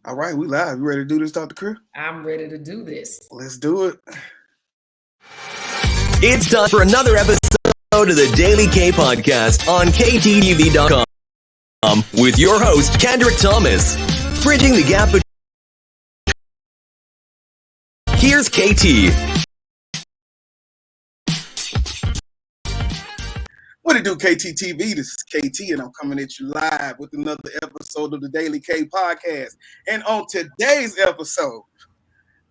All right, we live. You ready to do this, Dr. Crear? I'm ready to do this. Let's do it. It's time for another episode of the Daily K Podcast on KTTV.com with your host, Kendrick Thomas. Bridging the gap. Here's KT. What it do, KTTV? This is KT, and I'm coming at you live with another episode of the Daily K Podcast. And on today's episode,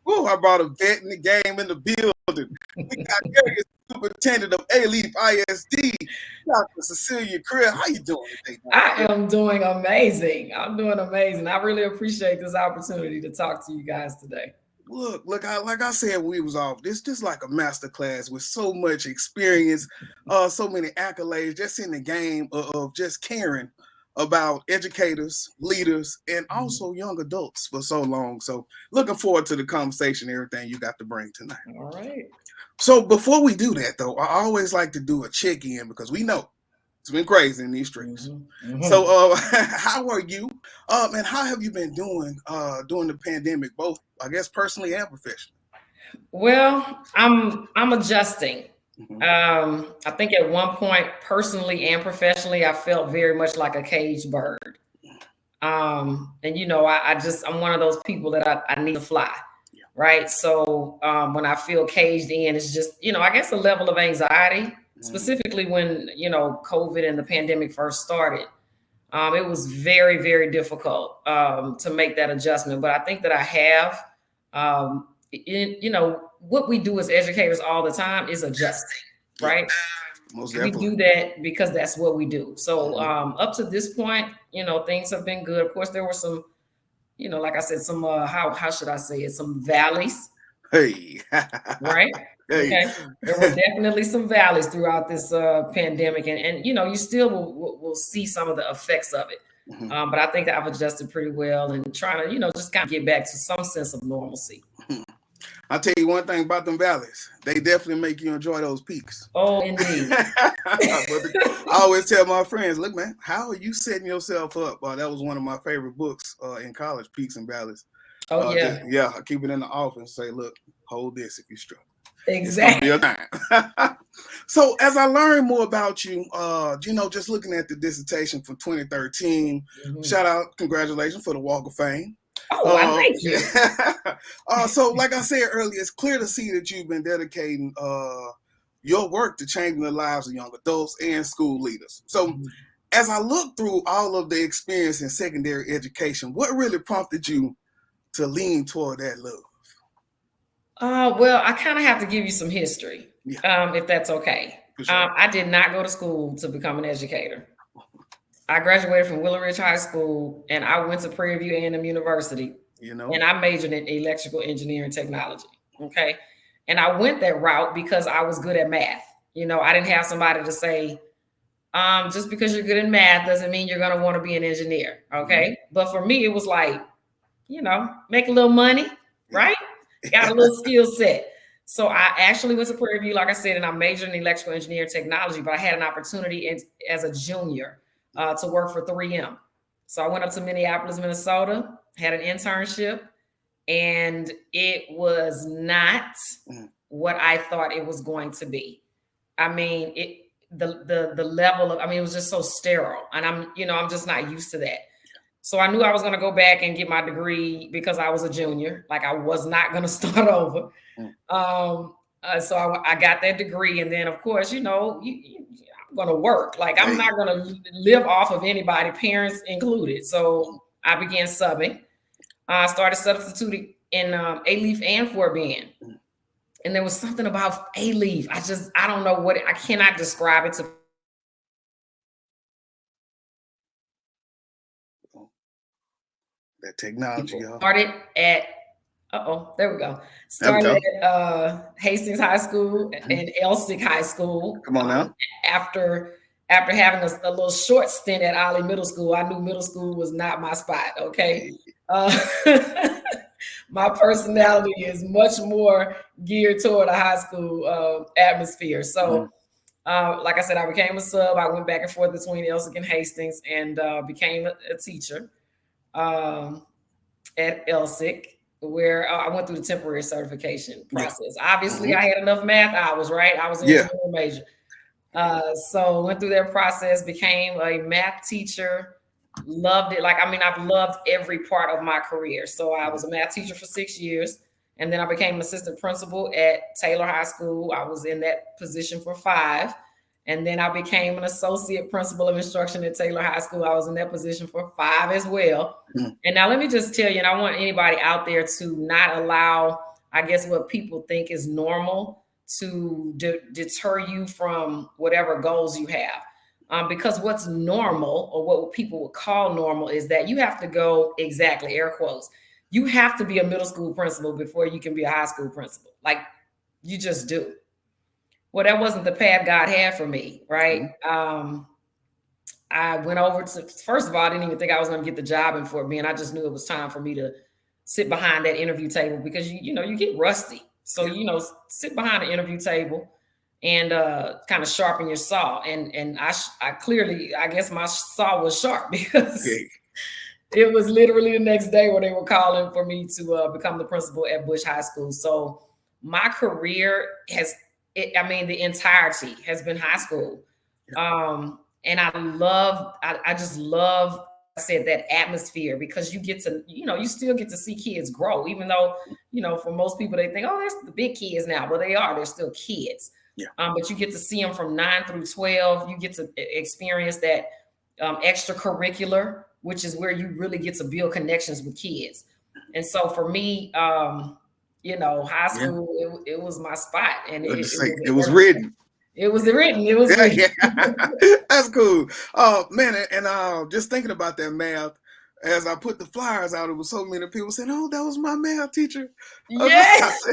I brought a vet in the game in the building. We got Area Superintendent of Alief ISD, Dr. Cecilia Crear. How you doing today? I am doing amazing. I really appreciate this opportunity to talk to you guys today. Look, like I said, we was off. This just like a master class with so much experience, so many accolades, just in the game of just caring about educators, leaders, and also young adults for so long. So looking forward to the conversation, everything you got to bring tonight. All right. So before we do that, though, I always like to do a check-in because we know it's been crazy in these streets. Mm-hmm. So how are you? And how have you been doing during the pandemic, both, I guess, personally and professionally? Well, I'm adjusting. Mm-hmm. I think at one point, personally and professionally, I felt very much like a caged bird. And I'm one of those people that I need to fly. Yeah. Right. So when I feel caged in, it's just, I guess a level of anxiety. Specifically when, COVID and the pandemic first started, it was very, very difficult to make that adjustment. But I think that I have, what we do as educators all the time is adjusting, right? Most definitely. We do that because that's what we do. So up to this point, things have been good. Of course, there were some, like I said, some, how should I say it? Some valleys. Hey. Right. Okay. There were definitely some valleys throughout this pandemic, and you still will see some of the effects of it. Mm-hmm. But I think I've adjusted pretty well and trying to, just kind of get back to some sense of normalcy. I'll tell you one thing about them valleys. They definitely make you enjoy those peaks. Oh, indeed. I always tell my friends, look, man, how are you setting yourself up? That was one of my favorite books in college, Peaks and Valleys. Oh, yeah. I keep it in the office and say, look, hold this if you struggle. Exactly. So as I learn more about you, just looking at the dissertation from 2013, shout out, congratulations for the Walk of Fame. Oh, thank you. So like I said earlier, it's clear to see that you've been dedicating your work to changing the lives of young adults and school leaders. So as I look through all of the experience in secondary education, what really prompted you to lean toward that love? Well, I kind of have to give you some history, if that's okay. Sure. I did not go to school to become an educator. I graduated from Willow Ridge High School, and I went to Prairie View A&M University, and I majored in electrical engineering technology, okay? And I went that route because I was good at math. I didn't have somebody to say, just because you're good in math doesn't mean you're going to want to be an engineer, okay? Mm-hmm. But for me, it was like, make a little money, right? Got a little skill set. So I actually went to Prairie View, like I said, and I majored in electrical engineering technology, but I had an opportunity as a junior to work for 3M. So I went up to Minneapolis, Minnesota, had an internship, and it was not what I thought it was going to be. I mean, the level of, it was just so sterile, and I'm just not used to that. So I knew I was going to go back and get my degree because I was a junior. Like, I was not going to start over. So I got that degree. And then, of course, I'm going to work. Like, I'm not going to live off of anybody, parents included. So I began subbing. I started substituting in Alief and Fort Bend. And there was something about Alief. I don't know I cannot describe it to that technology, y'all. Started at there we go. Started at Hastings High School and Elsick High School. Come on now. After having a little short stint at Ollie Middle School, I knew middle school was not my spot. Okay. My personality is much more geared toward a high school atmosphere. So, like I said, I became a sub. I went back and forth between Elsick and Hastings and became a teacher. at LSIC, where I went through the temporary certification process. Yeah. Obviously, I had enough math hours, right? I was an engineering major. So went through that process, became a math teacher, loved it. I've loved every part of my career. So I was a math teacher for 6 years, and then I became an assistant principal at Taylor High School. I was in that position for 5. And then I became an associate principal of instruction at Taylor High School. I was in that position for 5 as well. And now let me just tell you, and I want anybody out there to not allow, I guess, what people think is normal to deter you from whatever goals you have. Because what's normal, or what people would call normal, is that you have to go, exactly, air quotes, you have to be a middle school principal before you can be a high school principal. Like, you just do. Well, that wasn't the path God had for me, right? I went over to, first of all, I didn't even think I was going to get the job in Fort Bend. I just knew it was time for me to sit behind that interview table, because you get rusty. So, sit behind the interview table and kind of sharpen your saw. And I clearly, I guess my saw was sharp, because it was literally the next day where they were calling for me to become the principal at Bush High School. So my career the entirety has been high school. And I just love, I said, that atmosphere, because you get to, you still get to see kids grow, even though, for most people, they think, oh, that's the big kids now. Well, they're still kids. But you get to see them from 9 through 12. You get to experience that extracurricular, which is where you really get to build connections with kids. And so for me, high school, it was my spot. And it was written. It was written. It was written. That's cool. Oh, man. And just thinking about that math, as I put the flyers out, it was so many people saying, oh, that was my math teacher. Yes.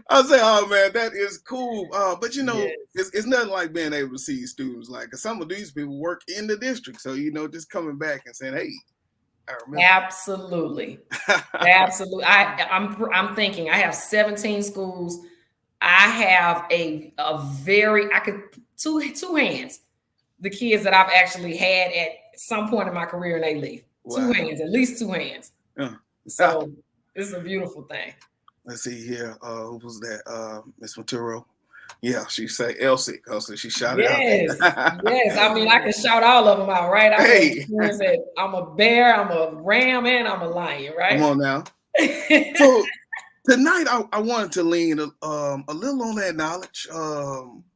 I say, oh, man, that is cool. But, it's nothing like being able to see students. Like, some of these people work in the district. So, just coming back and saying, hey, I remember. Absolutely. Absolutely. I'm thinking I have 17 schools. I have two hands, the kids that I've actually had at some point in my career, and they leave. Wow. 2 hands, at least 2 hands. So it's a beautiful thing. Let's see here. Who was that? Miss Maturo. Yeah, she said Elsie. She shouted out. Yes. I can shout all of them out, right? I'm a bear, I'm a ram, and I'm a lion, right? Come on now. So tonight, I wanted to lean a little on that knowledge,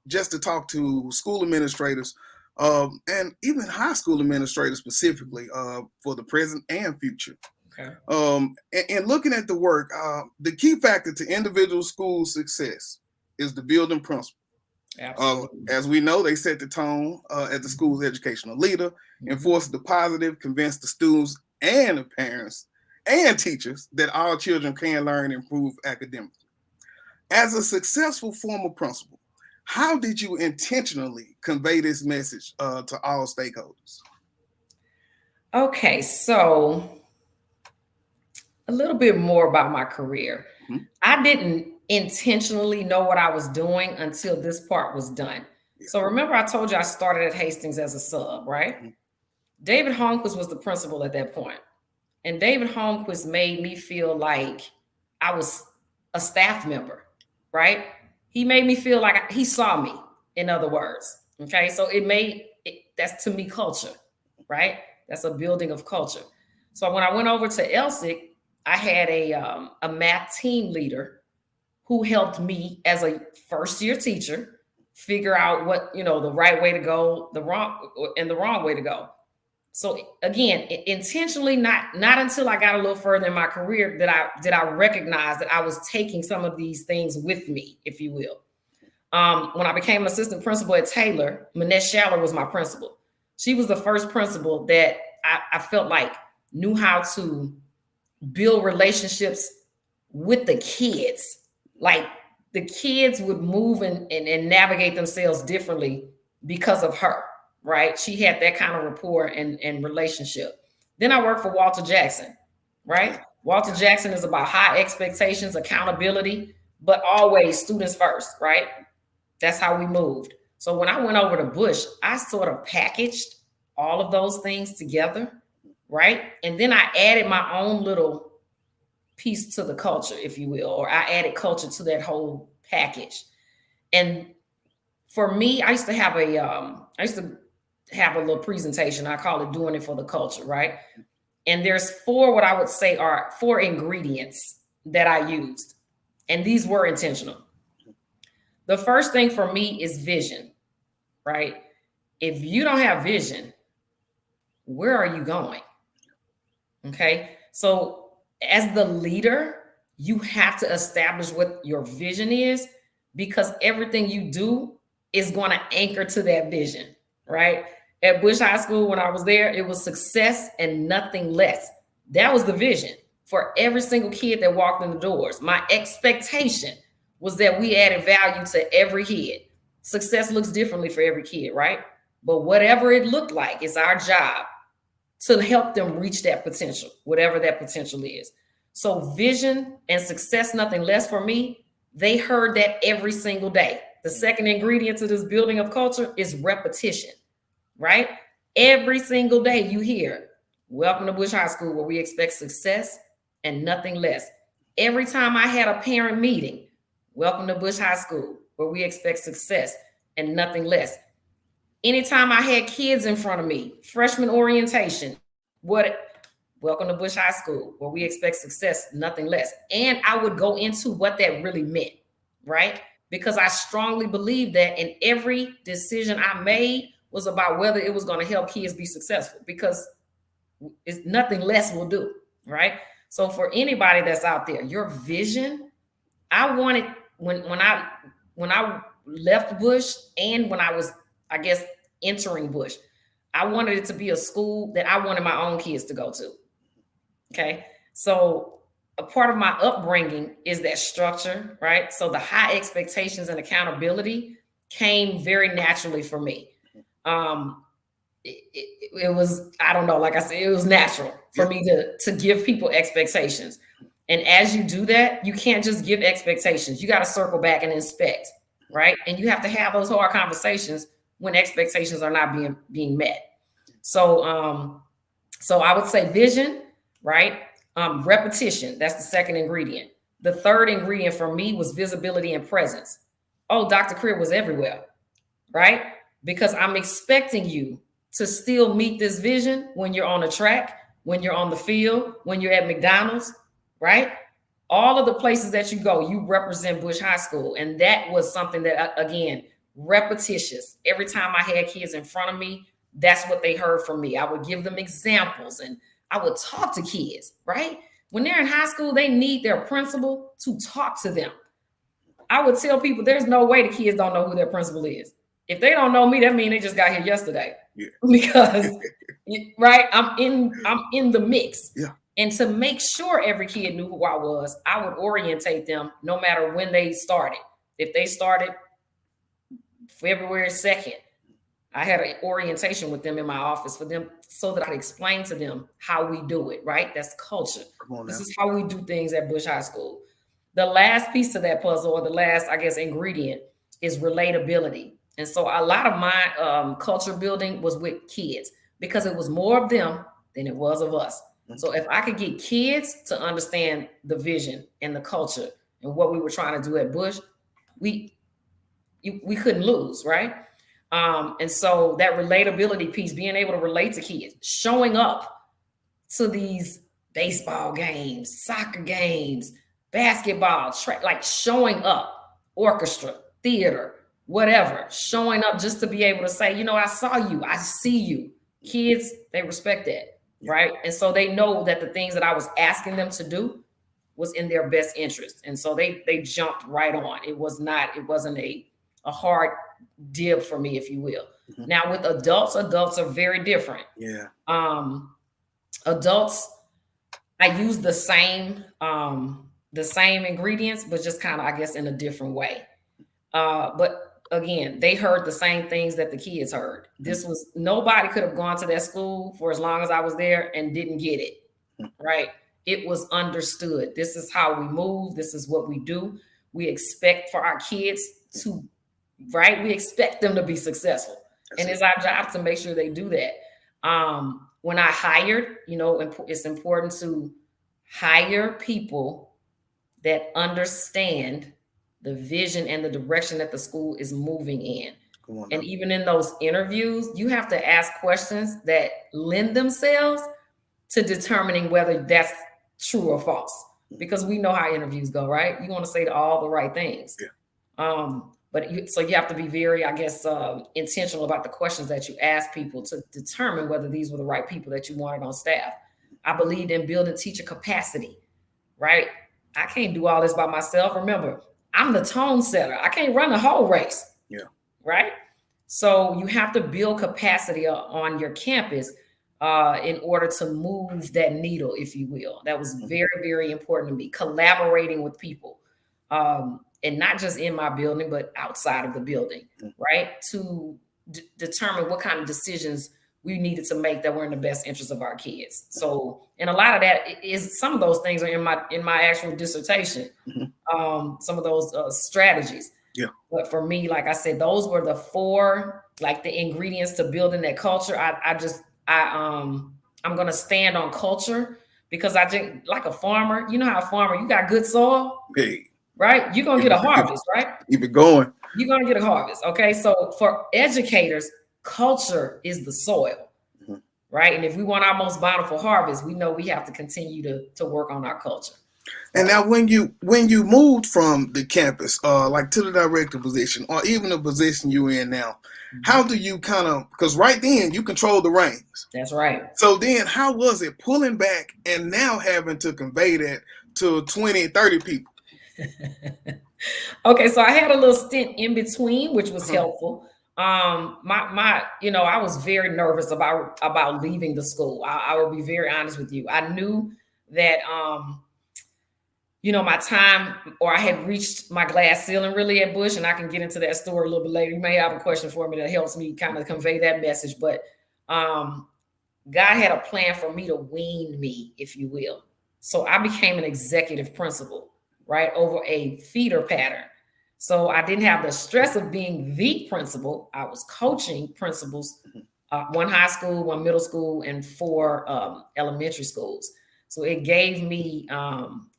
just to talk to school administrators, and even high school administrators specifically, for the present and future. Okay. And looking at the work, the key factor to individual school success is the building principle. Absolutely. As we know, they set the tone as the school's educational leader, enforce the positive, convince the students and the parents and teachers that all children can learn and improve academically. As a successful former principal, how did you intentionally convey this message to all stakeholders? Okay, so a little bit more about my career. I didn't intentionally know what I was doing until this part was done. So remember, I told you I started at Hastings as a sub, right? David Holmquist was the principal at that point. And David Holmquist made me feel like I was a staff member, right? He made me feel like he saw me, in other words. Okay, so that's to me culture, right? That's a building of culture. So when I went over to LSIC, I had a math team leader who helped me as a first-year teacher figure out what, the right way to go, the wrong way to go. So again, intentionally, not until I got a little further in my career did I recognize that I was taking some of these things with me, if you will. When I became an assistant principal at Taylor, Manette Schaller was my principal. She was the first principal that I felt like knew how to build relationships with the kids. Like, the kids would move and navigate themselves differently because of her, right? She had that kind of rapport and relationship. Then I worked for Walter Jackson, right? Walter Jackson is about high expectations, accountability, but always students first, right? That's how we moved. So when I went over to Bush, I sort of packaged all of those things together right? And then I added my own little piece to the culture, if you will, or I added culture to that whole package. And for me, I used to have a little presentation. I call it doing it for the culture, right? And there's what I would say are 4 ingredients that I used. And these were intentional. The first thing for me is vision, right? If you don't have vision, where are you going? Okay. So as the leader, you have to establish what your vision is, because everything you do is going to anchor to that vision, right? At Bush High School, when I was there, it was success and nothing less. That was the vision for every single kid that walked in the doors. My expectation was that we added value to every kid. Success looks differently for every kid, right? But whatever it looked like, it's our job to help them reach that potential, whatever that potential is. So vision and success, nothing less for me, they heard that every single day. The second ingredient to this building of culture is repetition, right? Every single day you hear, welcome to Bush High School, where we expect success and nothing less. Every time I had a parent meeting, welcome to Bush High School, where we expect success and nothing less. Anytime I had kids in front of me, freshman orientation, welcome to Bush High School, where we expect success, nothing less. And I would go into what that really meant, right? Because I strongly believe that in every decision I made was about whether it was going to help kids be successful, because it's nothing less will do, right? So for anybody that's out there, your vision, I wanted when I left Bush and when I was, I guess, entering Bush, I wanted it to be a school that I wanted my own kids to go to. Okay. So a part of my upbringing is that structure, right? So the high expectations and accountability came very naturally for me. It was, I don't know, like I said, it was natural for me to give people expectations. And as you do that, you can't just give expectations. You got to circle back and inspect, right? And you have to have those hard conversations when expectations are not being met. So I would say vision, right? Repetition, that's the second ingredient. The third ingredient for me was visibility and presence. Oh, Dr. Crear was everywhere, right? Because I'm expecting you to still meet this vision when you're on the track, when you're on the field, when you're at McDonald's, right? All of the places that you go, you represent Bush High School. And that was something that, again, repetitious. Every time I had kids in front of me, that's what they heard from me. I would give them examples and I would talk to kids, right? When they're in high school, they need their principal to talk to them. I would tell people there's no way the kids don't know who their principal is. If they don't know me, that means they just got here yesterday. Yeah. Because, right, I'm in the mix. Yeah. And to make sure every kid knew who I was, I would orientate them no matter when they started. If they started February 2nd, I had an orientation with them in my office for them so that I could explain to them how we do it, right? That's culture. This is how we do things at Bush High School. The last piece of that puzzle, or the last, I guess, ingredient is relatability. And so a lot of my culture building was with kids because it was more of them than it was of us. So if I could get kids to understand the vision and the culture and what we were trying to do at Bush, we couldn't lose, right? And so that relatability piece, being able to relate to kids, showing up to these baseball games, soccer games, basketball, track, like showing up, orchestra, theater, whatever, showing up just to be able to say, you know, I saw you, I see you. Kids, they respect that, right? And so they know that the things that I was asking them to do was in their best interest. And so they jumped right on. It wasn't a hard dib for me, if you will. Mm-hmm. Now with adults are very different. Yeah. Adults, I use the same ingredients, but just kind of, I guess, in a different way. But again, they heard the same things that the kids heard. This was, nobody could have gone to that school for as long as I was there and didn't get it, right? It was understood. This is how we move. This is what we do. We expect for our kids to, right? We expect them to be successful. And it's our job to make sure they do that. when I hired, it's important to hire people that understand the vision and the direction that the school is moving in. And even in those interviews, you have to ask questions that lend themselves to determining whether that's true or false, because we know how interviews go, right? You want to say all the right things. Yeah. So you have to be very, I guess, intentional about the questions that you ask people to determine whether these were the right people that you wanted on staff. I believe in building teacher capacity, right? I can't do all this by myself. Remember, I'm the tone setter. I can't run the whole race. Yeah. Right? So you have to build capacity on your campus in order to move that needle, if you will. That was very, very important to me. Collaborating with people. And not just in my building, but outside of the building, right? To determine what kind of decisions we needed to make that were in the best interest of our kids. So, and a lot of that is, some of those things are in my actual dissertation. Some of those strategies. Yeah. But for me, like I said, those were the 4, like the ingredients to building that culture. I'm going to stand on culture, because I think, like a farmer, you know how a farmer, you got good soil. Hey. Right? You're going to get a harvest, right? Keep it going. You're going to get a harvest. Okay. So for educators, culture is the soil, right? And if we want our most bountiful harvest, we know we have to continue to work on our culture. And now when you moved from the campus, like to the director position, or even the position you're in now, how do you kind of, because right then you control the reins. That's right. So then how was it pulling back and now having to convey that to 20, 30 people? Okay, so I had a little stint in between, which was helpful. I was very nervous about leaving the school. I will be very honest with you. I knew that, my time, or I had reached my glass ceiling really at Bush, and I can get into that story a little bit later. You may have a question for me that helps me kind of convey that message, but God had a plan for me to wean me, if you will. So I became an executive principal, right, over a feeder pattern. So I didn't have the stress of being the principal. I was coaching principals, 1 high school, 1 middle school, and 4 elementary schools. So it gave me,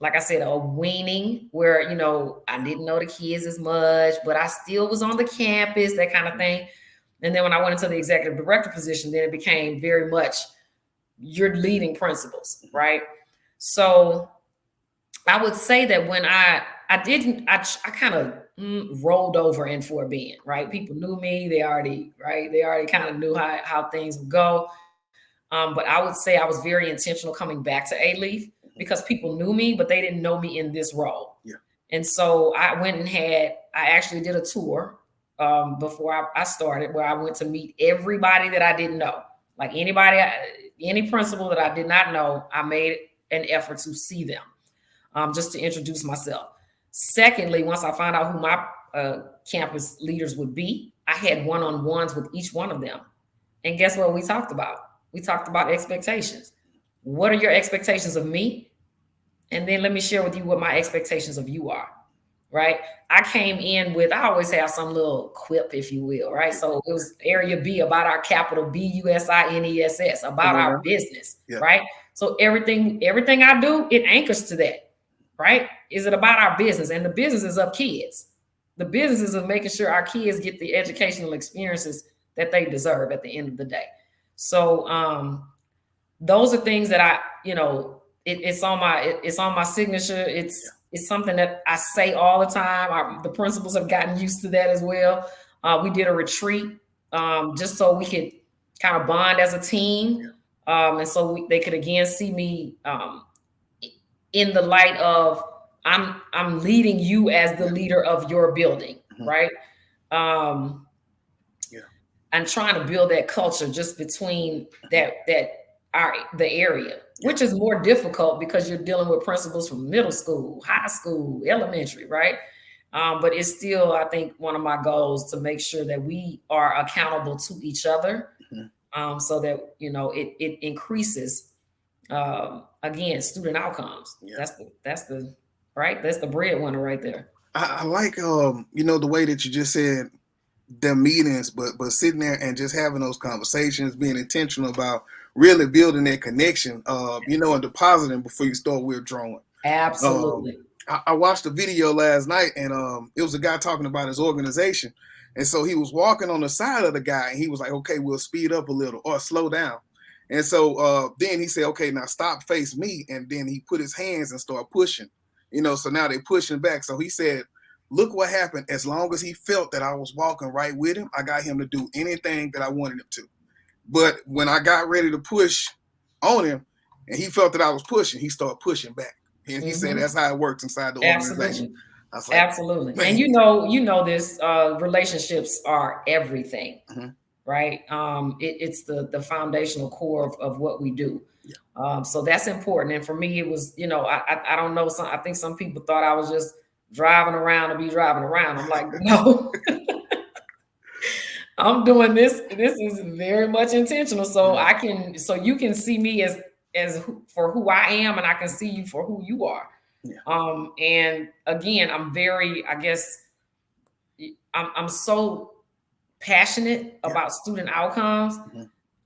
like I said, a weaning where, I didn't know the kids as much, but I still was on the campus, that kind of thing. And then when I went into the executive director position, then it became very much, you're leading principals, right? So I would say that when I kind of rolled over in Fort Bend, right? People knew me. They already kind of knew how things would go. But I would say I was very intentional coming back to Alief, because people knew me, but they didn't know me in this role. Yeah. And so I went and I actually did a tour before I started, where I went to meet everybody that I didn't know. Like any principal that I did not know, I made an effort to see them, just to introduce myself. Secondly, once I found out who my campus leaders would be, I had one-on-ones with each one of them. And guess what we talked about? We talked about expectations. What are your expectations of me? And then let me share with you what my expectations of you are, right? I came in with, I always have some little quip, if you will, right? So it was area B, about our capital, BUSINESS, about our business, right? So everything I do, it anchors to that, right? Is it about our business? And the business is of kids. The business is of making sure our kids get the educational experiences that they deserve at the end of the day. So those are things that it's on my signature. It's something that I say all the time. The principals have gotten used to that as well. We did a retreat just so we could kind of bond as a team. And so they could again see me in the light of, I'm leading you as the leader of your building, right? I'm trying to build that culture just between the area, which is more difficult because you're dealing with principals from middle school, high school, elementary, right? But it's still, I think, one of my goals to make sure that we are accountable to each other, so that it increases again student outcomes. That's the breadwinner right there. I like the way that you just said the meetings, but sitting there and just having those conversations, being intentional about really building that connection, and depositing before you start withdrawing. Absolutely. I watched a video last night, and it was a guy talking about his organization. And so he was walking on the side of the guy, and he was like, okay, we'll speed up a little or slow down. And so then he said, okay, now stop, face me. And then he put his hands and started pushing, so now they're pushing back. So he said, look what happened. As long as he felt that I was walking right with him, I got him to do anything that I wanted him to. But when I got ready to push on him and he felt that I was pushing, he started pushing back. And he said that's how it works inside the organization. Absolutely. Absolutely. Man. And you know this, relationships are everything, right? It's the foundational core of what we do. Yeah. So that's important. And for me, it was, I don't know. I think some people thought I was just driving around to be driving around. I'm like, no. I'm doing this. This is very much intentional. So you can see me as for who I am, and I can see you for who you are. Yeah. And again, I'm very, I guess, I'm so passionate about student outcomes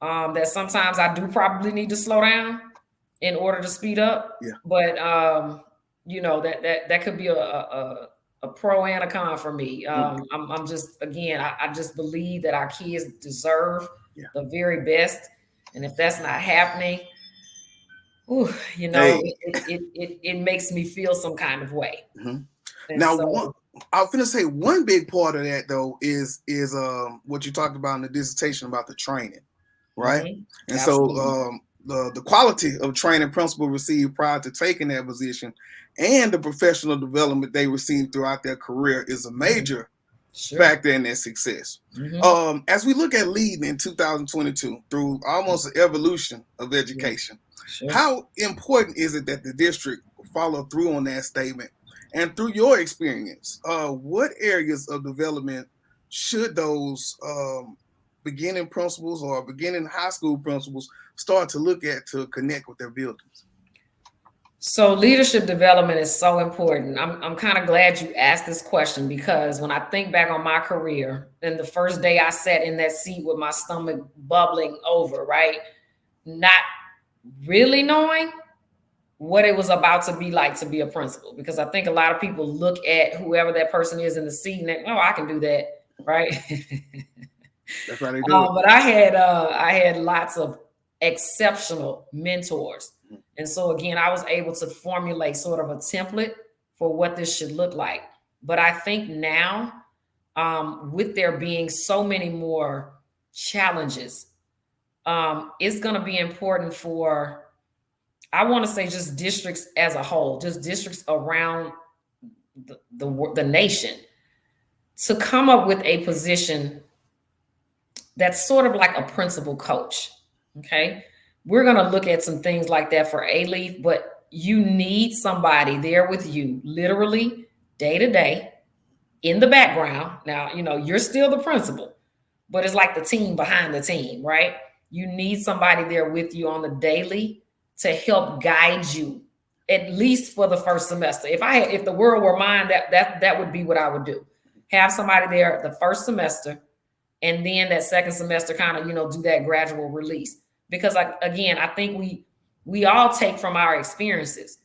that sometimes I do probably need to slow down in order to speed up. Yeah. But that could be a pro and a con for me. I'm just, again, I just believe that our kids deserve the very best. And if that's not happening, it makes me feel some kind of way. Now, I was going to say one big part of that, though, is what you talked about in the dissertation about the training, right? And absolutely. So the quality of training principals receive prior to taking that position and the professional development they receive throughout their career is a major factor in their success. As we look at leading in 2022 through almost an evolution of education, how important is it that the district follow through on that statement? And through your experience, what areas of development should those beginning principals or beginning high school principals start to look at to connect with their buildings? So leadership development is so important. I'm kind of glad you asked this question, because when I think back on my career and the first day I sat in that seat with my stomach bubbling over, right? Not really knowing what it was about to be like to be a principal, because I think a lot of people look at whoever that person is in the seat and think, oh, I can do that, right? That's right. They do. But I had lots of exceptional mentors. And so again, I was able to formulate sort of a template for what this should look like. But I think now, with there being so many more challenges, it's going to be important for, I want to say, just districts as a whole, just districts around the nation, to come up with a position that's sort of like a principal coach. Okay. We're going to look at some things like that for Alief, but you need somebody there with you, literally day to day in the background. Now, you're still the principal, but it's like the team behind the team, right? You need somebody there with you on the daily to help guide you, at least for the first semester. If the world were mine, that would be what I would do. Have somebody there the first semester, and then that second semester kind of, do that gradual release. Because I think we all take from our experiences.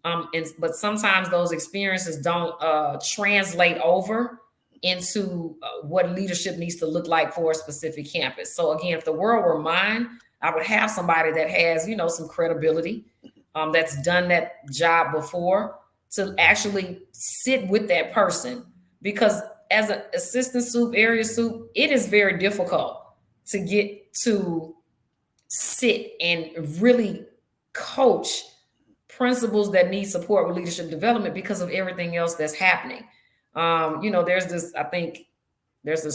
But sometimes those experiences don't translate over into what leadership needs to look like for a specific campus. So again, if the world were mine, I would have somebody that has, some credibility, that's done that job before, to actually sit with that person. Because as an assistant soup, area soup, it is very difficult to get to sit and really coach principals that need support with leadership development because of everything else that's happening. There's this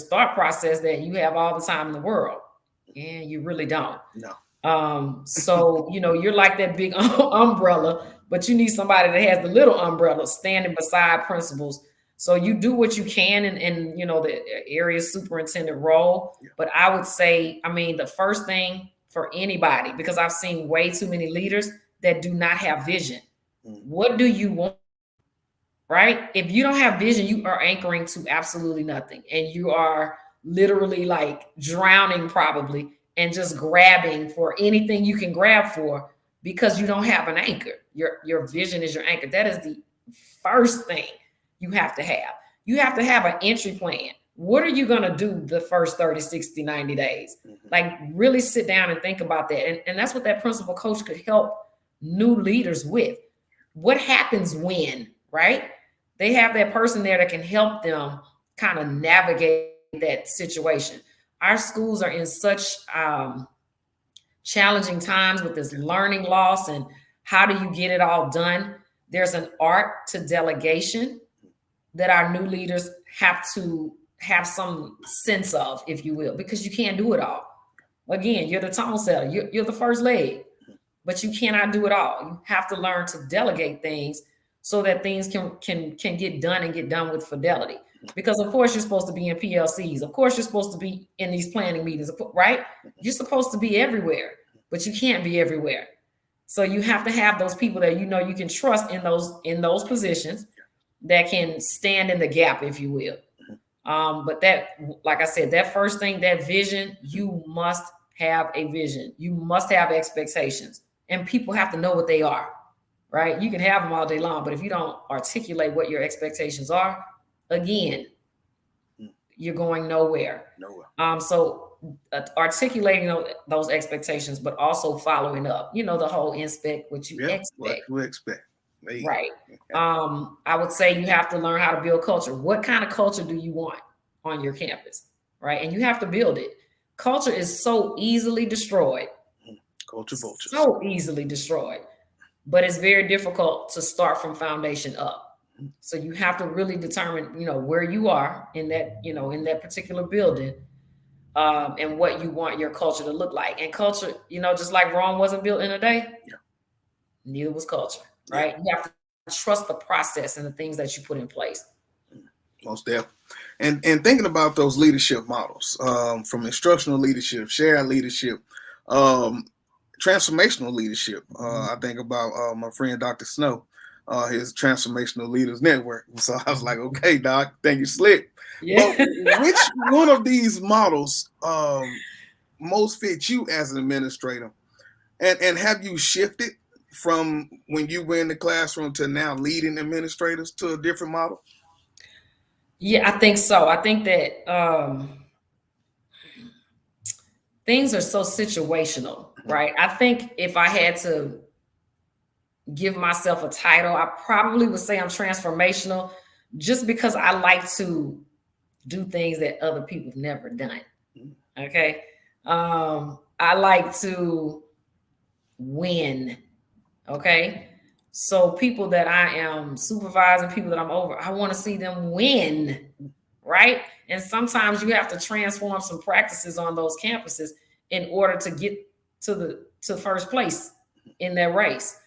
thought process that you have all the time in the world, and you really don't. No. So, you're like that big umbrella, but you need somebody that has the little umbrella standing beside principals. So you do what you can in the area superintendent role. Yeah. But I would say, the first thing for anybody, because I've seen way too many leaders that do not have vision. What do you want? Right? If you don't have vision, you are anchoring to absolutely nothing. And you are literally like drowning probably, and just grabbing for anything you can grab for because you don't have an anchor. Your vision is your anchor. That is the first thing you have to have. You have to have an entry plan. What are you going to do the first 30, 60, 90 days? Like really sit down and think about that. And that's what that principal coach could help new leaders with. What happens when, right? They have that person there that can help them kind of navigate that situation. Our schools are in such challenging times with this learning loss and how do you get it all done? There's an art to delegation that our new leaders have to have some sense of, if you will, because you can't do it all. Again, you're the tone setter, you're the first leg, but you cannot do it all. You have to learn to delegate things so that things can get done and get done with fidelity. Because of course you're supposed to be in PLCs. Of course you're supposed to be in these planning meetings, right? You're supposed to be everywhere, but you can't be everywhere. So you have to have those people that you know you can trust in those positions that can stand in the gap, if you will. But that, like I said, that first thing, that vision, you must have a vision. You must have expectations, and people have to know what they are, right? You can have them all day long, but if you don't articulate what your expectations are, again, you're going nowhere. So articulating those expectations, but also following up, the whole inspect what you expect. What you expect. Right. I would say you have to learn how to build culture. What kind of culture do you want on your campus? Right. And you have to build it. Culture is so easily destroyed. Culture vultures. So easily destroyed. But it's very difficult to start from foundation up. So you have to really determine, where you are in that, in that particular building, and what you want your culture to look like. And culture, just like Rome wasn't built in a day, neither was culture, right? You have to trust the process and the things that you put in place. Most definitely. And thinking about those leadership models, from instructional leadership, shared leadership, transformational leadership. I think about my friend Dr. Snow, his Transformational Leaders Network. So I was like, okay, Doc, thank you, slick. Yeah. But which one of these models most fit you as an administrator? And have you shifted from when you were in the classroom to now leading administrators to a different model? Yeah, I think so. I think that things are so situational, right? I think if I had to give myself a title, I probably would say I'm transformational, just because I like to do things that other people have never done. Okay. I like to win. Okay. So people that I am supervising, people that I'm over, I want to see them win. Right. And sometimes you have to transform some practices on those campuses in order to get to first place in that race.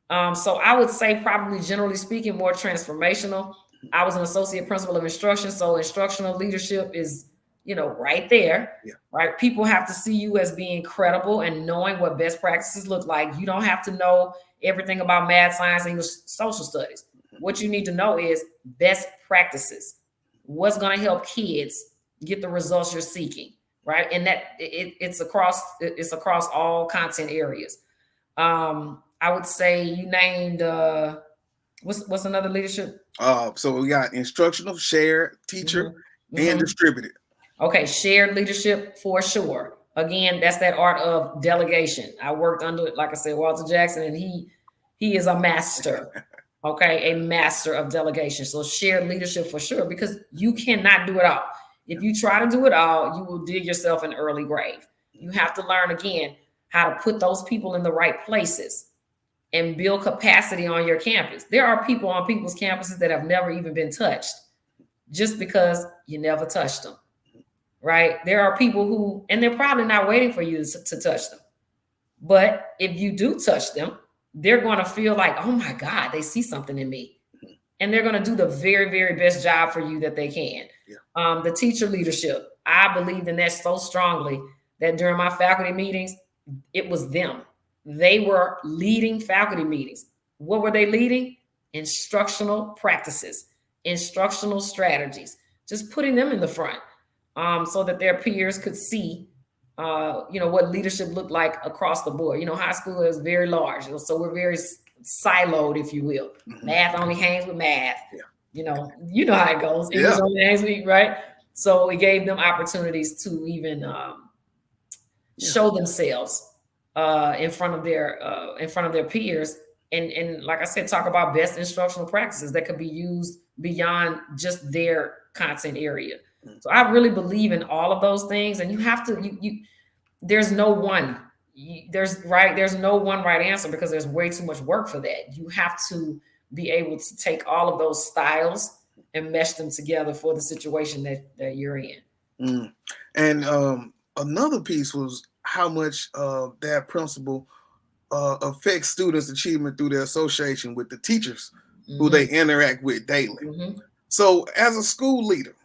So I would say, probably generally speaking, more transformational. I was an associate principal of instruction, so instructional leadership is, right there. Right? People have to see you as being credible and knowing what best practices look like. You don't have to know everything about math, science, English, social studies. What you need to know is best practices. What's going to help kids get the results you're seeking, right? And that it's across all content areas. I would say you named what's another leadership? So we got instructional, shared, teacher, and distributed. Okay, shared leadership for sure. Again, that's that art of delegation. I worked under, like I said, Walter Jackson, and he is a master. Okay, a master of delegation. So shared leadership for sure, because you cannot do it all. If you try to do it all, you will dig yourself an early grave. You have to learn, again, how to put those people in the right places and build capacity on your campus. There are people on people's campuses that have never even been touched just because you never touched them, right? There are people who, and they're probably not waiting for you to touch them. But if you do touch them, they're going to feel like, oh my God, they see something in me. And they're going to do the very, very best job for you that they can. The teacher leadership, I believed in that so strongly that during my faculty meetings, it was them. They were leading faculty meetings. What were they leading? Instructional practices, instructional strategies, just putting them in the front so that their peers could see what leadership looked like across the board. High school is very large, so we're very siloed, if you will. Mm-hmm. Math only hangs with math. Yeah. You know how it goes. Yeah. English only hangs with, right? So it gave them opportunities to even show themselves in front of their peers, and like I said, talk about best instructional practices that could be used beyond just their content area. Mm-hmm. So I really believe in all of those things, and you have to there's no one. There's no one right answer, because there's way too much work for that. You have to be able to take all of those styles and mesh them together for the situation that you're in. Mm. And another piece was how much that principle affects students' achievement through their association with the teachers mm-hmm. who they interact with daily. Mm-hmm. So as a school leader,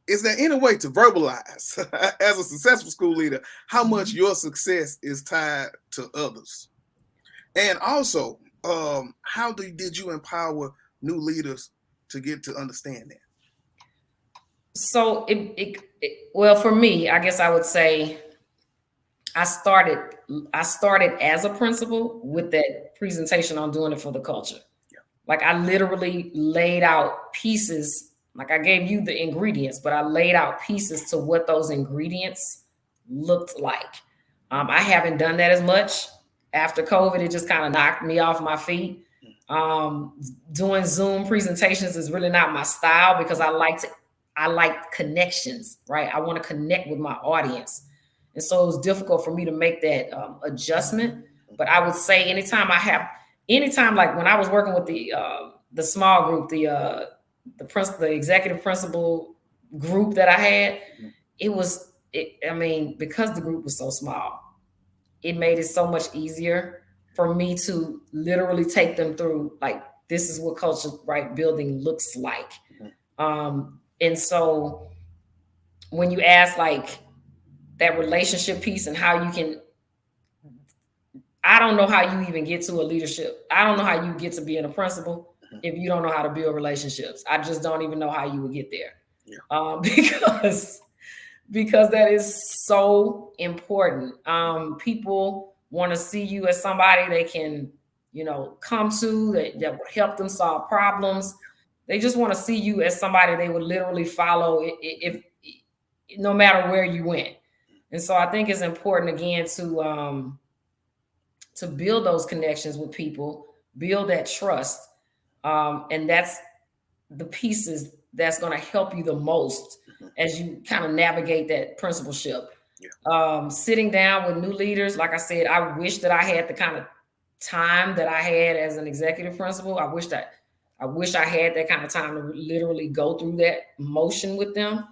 is there any way to verbalize, as a successful school leader, how much your success is tied to others? And also, how did you empower new leaders to get to understand that? So, well, for me, I guess I would say I started as a principal with that presentation on doing it for the culture. Yeah. Like I literally laid out pieces. Like I gave you the ingredients, but I laid out pieces to what those ingredients looked like. I haven't done that as much after COVID. It just kind of knocked me off my feet. Doing Zoom presentations is really not my style, because I like connections, right? I want to connect with my audience. And so it was difficult for me to make that adjustment. But I would say anytime like when I was working with the small group, the executive principal group that I had, because the group was so small, it made it so much easier for me to literally take them through, like, this is what culture building looks like. And so when you ask like that relationship piece and how you can, I don't know how you even get to a leadership. I don't know how you get to being a principal if you don't know how to build relationships. I just don't even know how you would get there. Yeah. Because that is so important. People want to see you as somebody they can, come to that will help them solve problems. They just want to see you as somebody they would literally follow if no matter where you went. And so I think it's important, again, to build those connections with people, build that trust. And that's the pieces that's going to help you the most as you kind of navigate that principalship. Yeah. Sitting down with new leaders, like I said, I wish that I had the kind of time that I had as an executive principal. I wish I had that kind of time to literally go through that motion with them.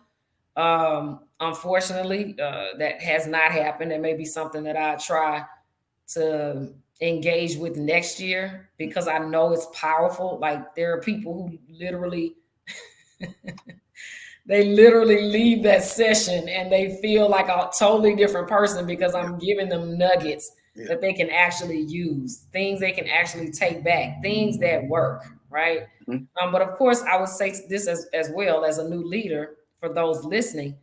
Unfortunately, that has not happened. It may be something that I try to engage with next year, because I know it's powerful. Like, there are people who literally they literally leave that session and they feel like a totally different person, because I'm giving them nuggets that they can actually use, things they can actually take back, things that work, right? Mm-hmm. But of course, I would say this as well, as a new leader, for those listening,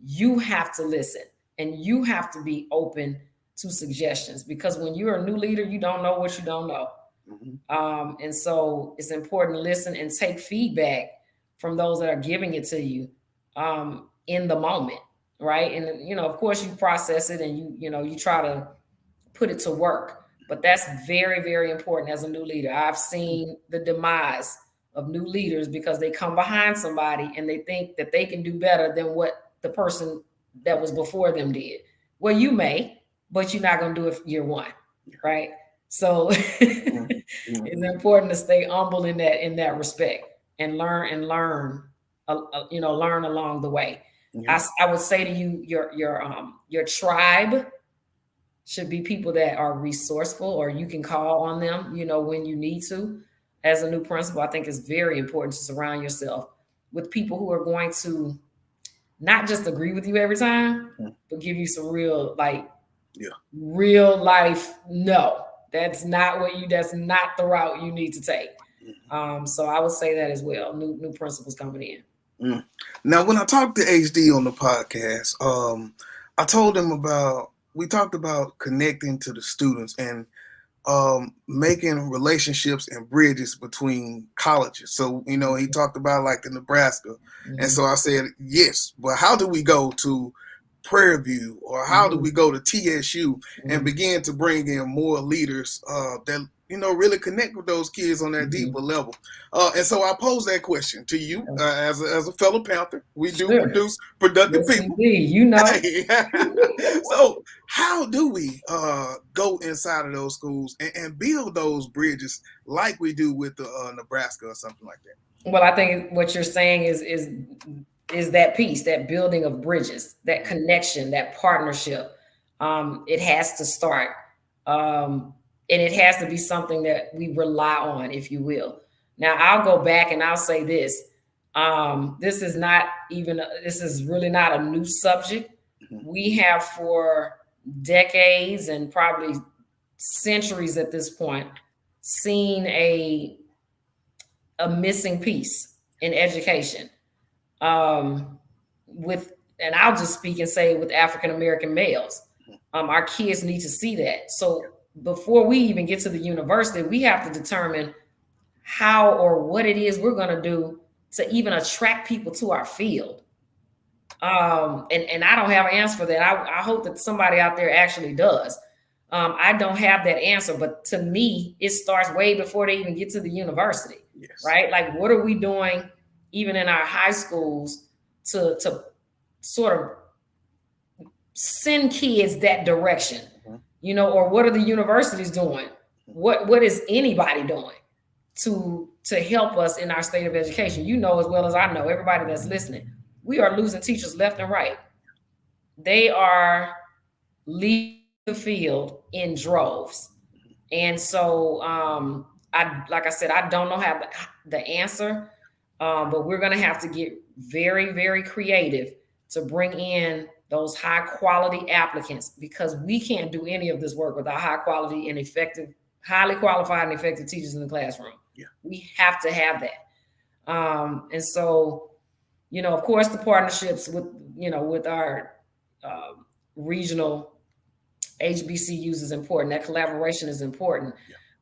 you have to listen and you have to be open to suggestions, because when you're a new leader, you don't know what you don't know. Mm-hmm. And so it's important to listen and take feedback from those that are giving it to you in the moment, right? And, of course, you process it and you try to put it to work. But that's very, very important as a new leader. I've seen the demise of new leaders because they come behind somebody and they think that they can do better than what the person that was before them did. Well, you may, but you're not going to do it year one, right? So it's important to stay humble in that respect and learn along the way. Yeah. I would say to you, your tribe should be people that are resourceful, or you can call on them, when you need to. As a new principal, I think it's very important to surround yourself with people who are going to not just agree with you every time, but give you some real, real life. No, that's not the route you need to take. So I would say that as well. New principals coming in. Now, when I talk to HD on the podcast, I told him we talked about connecting to the students and making relationships and bridges between colleges. So, he talked about like the Nebraska. And so I said, yes, but how do we go to Prairie View, or how do we go to TSU and begin to bring in more leaders that really connect with those kids on that deeper level? And so I pose that question to you as a fellow Panther. We do produce productive people. So how do we go inside of those schools and build those bridges like we do with the Nebraska or something like that? Well, I think what you're saying is that piece, that building of bridges, that connection, that partnership. It has to start. And it has to be something that we rely on, if you will. Now, I'll go back and I'll say this. This is really not a new subject. We have for decades and probably centuries at this point seen a missing piece in education. And I'll just speak and say with African American males, our kids need to see that. So before we even get to the university, we have to determine how or what it is we're going to do to even attract people to our field. And I don't have an answer for that. I hope that somebody out there actually does. I don't have that answer, but to me, it starts way before they even get to the university, right? Like, what are we doing even in our high schools to sort of send kids that direction, or what are the universities doing? What is anybody doing to help us in our state of education? As well as I know, everybody that's listening, we are losing teachers left and right. They are leaving the field in droves. And so, like I said, I don't know have the answer, but we're going to have to get very, very creative to bring in those high quality applicants, because we can't do any of this work without high quality and effective, highly qualified and effective teachers in the classroom. We have to have that. And so, of course, the partnerships with our regional HBCUs is important. That collaboration is important.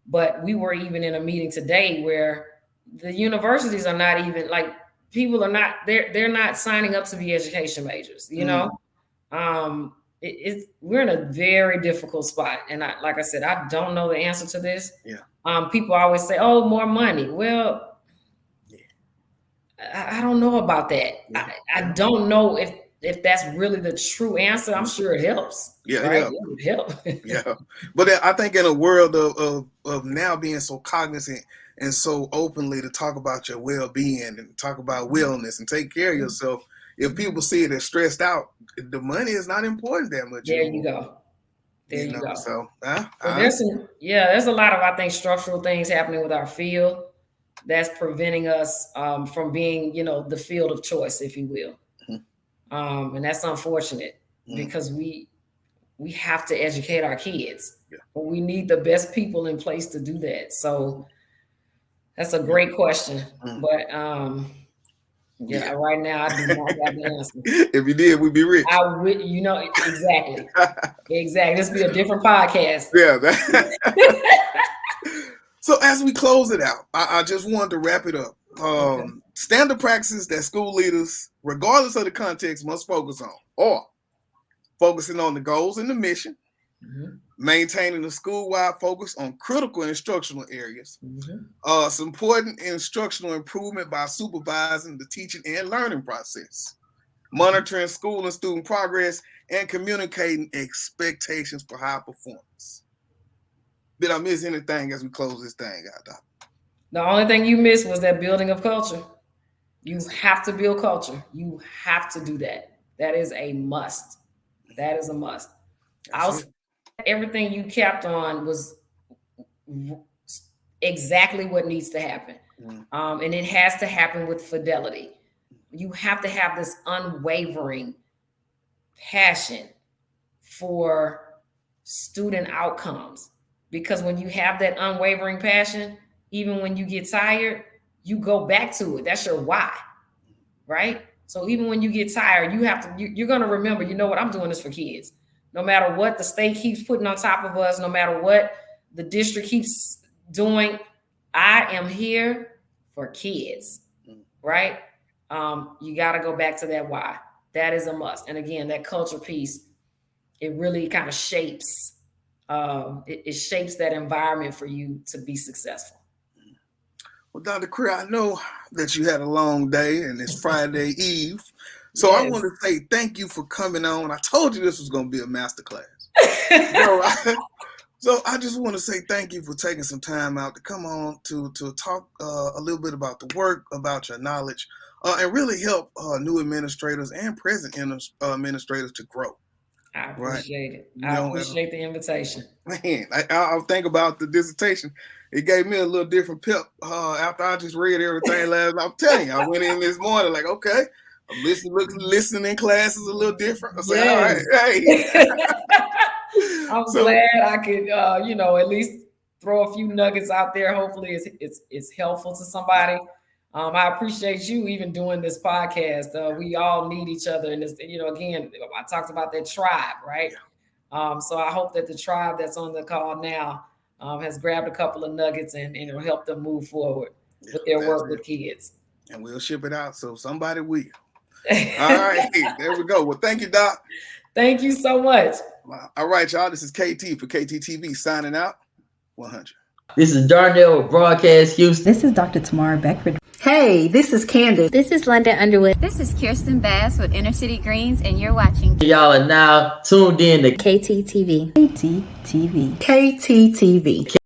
But we were even in a meeting today where the universities are not even like, people are not, they're not signing up to be education majors, we're in a very difficult spot. And like I said, I don't know the answer to this. People always say, oh, more money. Well, I don't know about that. I don't know if that's really the true answer. I'm sure it helps. Right? It would help. But I think in a world of now being so cognizant and so openly to talk about your well-being and talk about wellness and take care of yourself, if people see it as stressed out, the money is not important that much. There you go. There you go. So there's a lot of, I think, structural things happening with our field that's preventing us from being, the field of choice, if you will. And that's unfortunate because we have to educate our kids, but we need the best people in place to do that. So that's a great question, but right now I do not have the answer. If you did, we'd be rich. I would, exactly. Exactly. This would be a different podcast. So as we close it out, I just wanted to wrap it up. Standard practices that school leaders, regardless of the context, must focus on, or focusing on the goals and the mission, maintaining a school-wide focus on critical instructional areas, some important instructional improvement by supervising the teaching and learning process, monitoring school and student progress, and communicating expectations for high performance. Did I miss anything as we close this thing out, Doc? The only thing you missed was that building of culture. You have to build culture. You have to do that. That is a must. That is a must. Everything you capped on was exactly what needs to happen. And it has to happen with fidelity. You have to have this unwavering passion for student outcomes, because when you have that unwavering passion, even when you get tired, you go back to it. That's your why, right? So even when you get tired, you're going to remember, you know what, I'm doing this for kids. No matter what the state keeps putting on top of us, no matter what the district keeps doing, I am here for kids, right? You got to go back to that why. That is a must. And again, that culture piece, it really kind of shapes, it shapes that environment for you to be successful. Well, Dr. Crear, I know that you had a long day and it's Friday Eve. So yes. I want to say thank you for coming on. I told you this was going to be a masterclass. So I just want to say thank you for taking some time out to come on to talk a little bit about the work, about your knowledge, and really help new administrators and present administrators to grow. I appreciate it. I appreciate the invitation. Man, I think about the dissertation. It gave me a little different pep after I just read everything last night. I'm telling you, I went in this morning like, okay, I'm listening classes a little different. I said, all right, hey. I'm glad I could, at least throw a few nuggets out there. Hopefully it's helpful to somebody. I appreciate you even doing this podcast. We all need each other. And this, again, I talked about that tribe, right? So I hope that the tribe that's on the call now has grabbed a couple of nuggets and it'll help them move forward with their work with kids. And we'll ship it out. So somebody will. All right. There we go. Well, thank you, Doc. Thank you so much. All right, y'all. This is KT for KTTV signing out. 100. This is Darnell with Broadcast Houston. This is Dr. Tamara Beckford. Hey, this is Candace. This is London Underwood. This is Kirsten Bass with Inner City Greens, and you're watching. Y'all are now tuned in to KTTV. KTTV. KTTV.